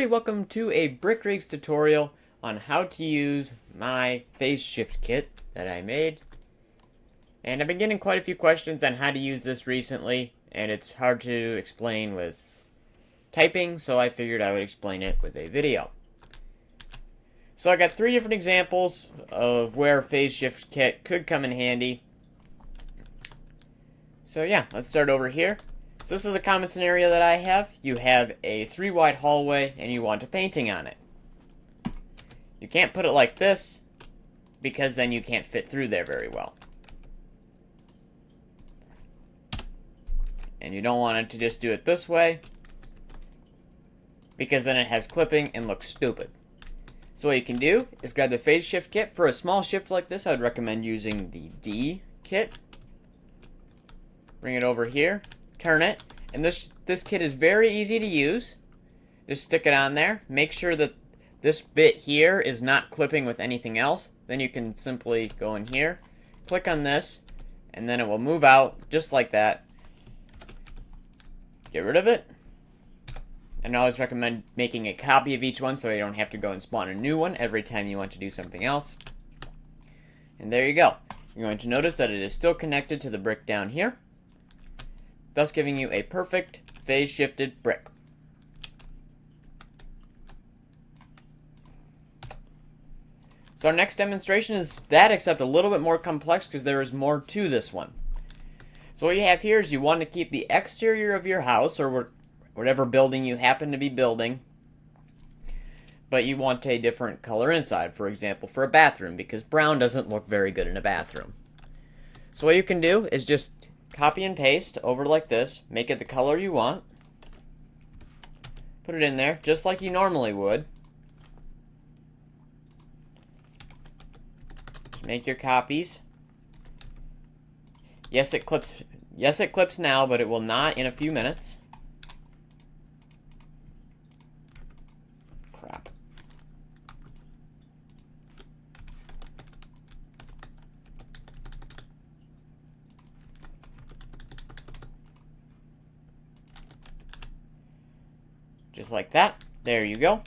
everybody, welcome to a Brick Rigs tutorial on how to use my phase shift kit that I made. And I've been getting quite a few questions on how to use this recently, and it's hard to explain with typing, so I figured I would explain it with a video. So I got 3 different examples of where phase shift kit could come in handy. So yeah, let's start over here. So this is a common scenario that I have. You have a 3-wide hallway and you want a painting on it. You can't put it like this because then you can't fit through there very well. And you don't want it to just do it this way because then it has clipping and looks stupid. So what you can do is grab the phase shift kit. For a small shift like this, I would recommend using the D kit. Bring it over here. Turn it, and this kit is very easy to use. Just stick it on there. Make sure that this bit here is not clipping with anything else. Then you can simply go in here, click on this, and then it will move out just like that. Get rid of it. And I always recommend making a copy of each one so you don't have to go and spawn a new one every time you want to do something else. And there you go. You're going to notice that it is still connected to the brick down here, thus giving you a perfect phase-shifted brick. So our next demonstration is that, except a little bit more complex because there is more to this one. So what you have here is you want to keep the exterior of your house, or whatever building you happen to be building, but you want a different color inside, for example, for a bathroom, because brown doesn't look very good in a bathroom. So what you can do is just copy and paste over like this, make it the color you want, put it in there just like you normally would. Just make your copies. Yes, it clips now, but it will not in a few minutes. Crap. Just like that. There you go.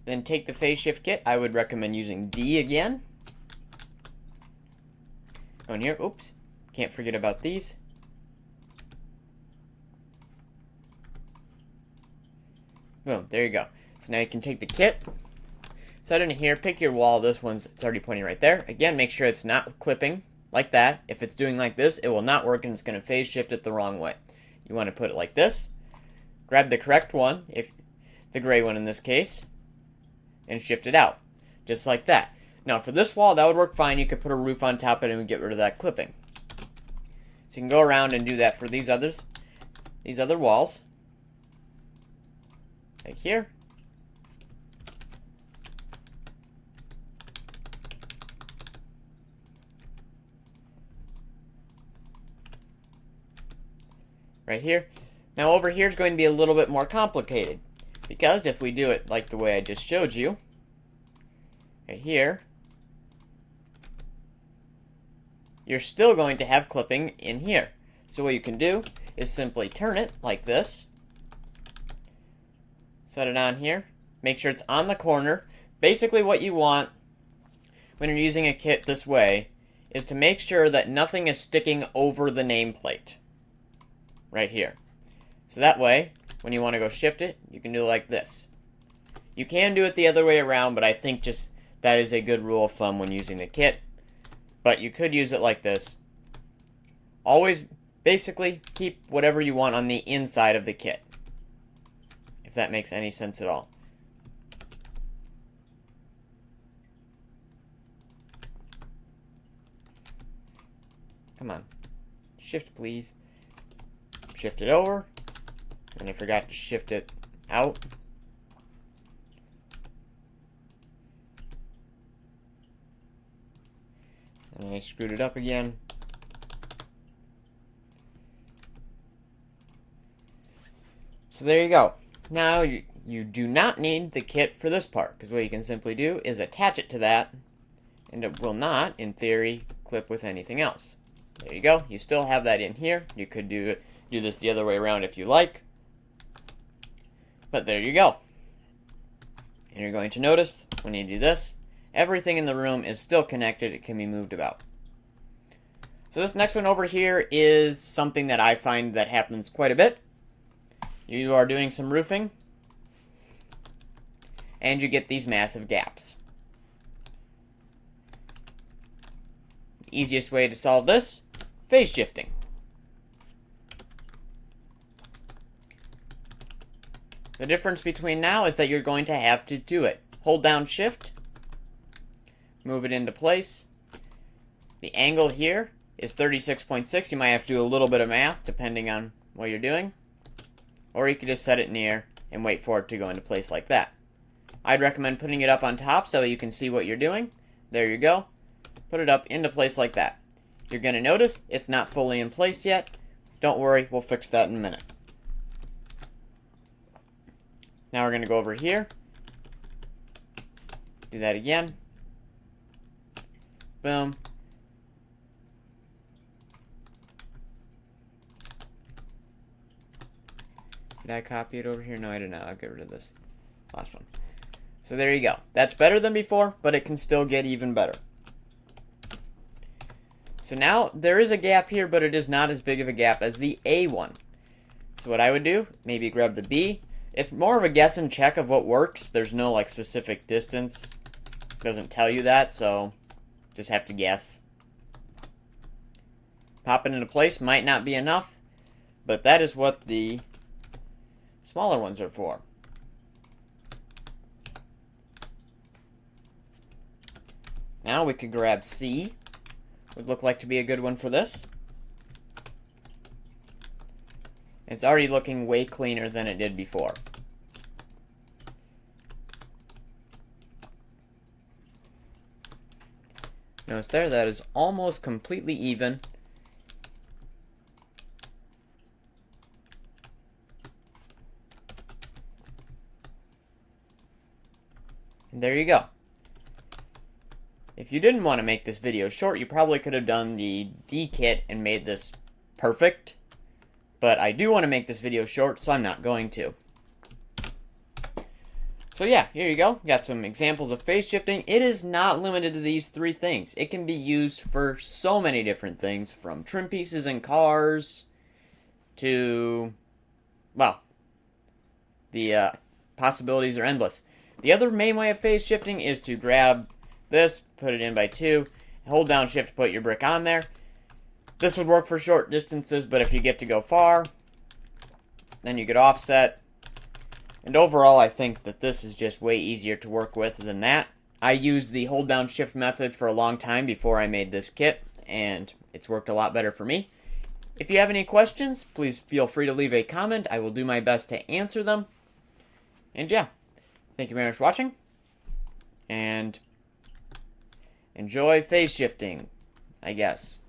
Then take the phase shift kit. I would recommend using D again. Go in here. Oops. Can't forget about these. Boom. There you go. So now you can take the kit, set it in here, pick your wall. This it's already pointing right there. Again, make sure it's not clipping like that. If it's doing like this, it will not work and it's going to phase shift it the wrong way. You want to put it like this. Grab the correct one, if the gray one in this case, and shift it out, just like that. Now for this wall, that would work fine. You could put a roof on top of it and get rid of that clipping. So you can go around and do that for these other walls, like here. Right here. Now over here is going to be a little bit more complicated, because if we do it like the way I just showed you, right here, you're still going to have clipping in here. So what you can do is simply turn it like this, set it on here, make sure it's on the corner. Basically what you want when you're using a kit this way is to make sure that nothing is sticking over the nameplate right here. So that way, when you want to go shift it, you can do it like this. You can do it the other way around, but I think just that is a good rule of thumb when using the kit. But you could use it like this. Always, basically, keep whatever you want on the inside of the kit, if that makes any sense at all. Come on. Shift, please. Shift it over. And I forgot to shift it out. And I screwed it up again. So there you go. Now you do not need the kit for this part, because what you can simply do is attach it to that, and it will not, in theory, clip with anything else. There you go. You still have that in here. You could do this the other way around if you like. But there you go. And you're going to notice when you do this, everything in the room is still connected. It can be moved about. So this next one over here is something that I find that happens quite a bit. You are doing some roofing, and you get these massive gaps. The easiest way to solve this, phase shifting. The difference between now is that you're going to have to do it. Hold down Shift, move it into place. The angle here is 36.6. You might have to do a little bit of math depending on what you're doing. Or you could just set it in the air and wait for it to go into place like that. I'd recommend putting it up on top so you can see what you're doing. There you go. Put it up into place like that. You're going to notice it's not fully in place yet. Don't worry, we'll fix that in a minute. Now we're going to go over here. Do that again. Boom. Did I copy it over here? No, I did not. I'll get rid of this last one. So there you go. That's better than before, but it can still get even better. So now there is a gap here, but it is not as big of a gap as the A one. So what I would do, maybe grab the B. It's more of a guess and check of what works. There's no like specific distance. It doesn't tell you that, so just have to guess. Pop it into place might not be enough, but that is what the smaller ones are for. Now we could grab C. Would look like to be a good one for this. It's already looking way cleaner than it did before. Notice there, that is almost completely even. And there you go. If you didn't want to make this video short, you probably could have done the D kit and made this perfect. But I do want to make this video short, so I'm not going to. So yeah, here you go. Got some examples of phase shifting. It is not limited to these three things. It can be used for so many different things, from trim pieces in cars to, well, the possibilities are endless. The other main way of phase shifting is to grab this, put it in by 2, hold down Shift to put your brick on there. This would work for short distances, but if you get to go far, then you get offset. And overall, I think that this is just way easier to work with than that. I used the hold down Shift method for a long time before I made this kit, and it's worked a lot better for me. If you have any questions, please feel free to leave a comment. I will do my best to answer them. And yeah, thank you very much for watching, and enjoy phase shifting, I guess.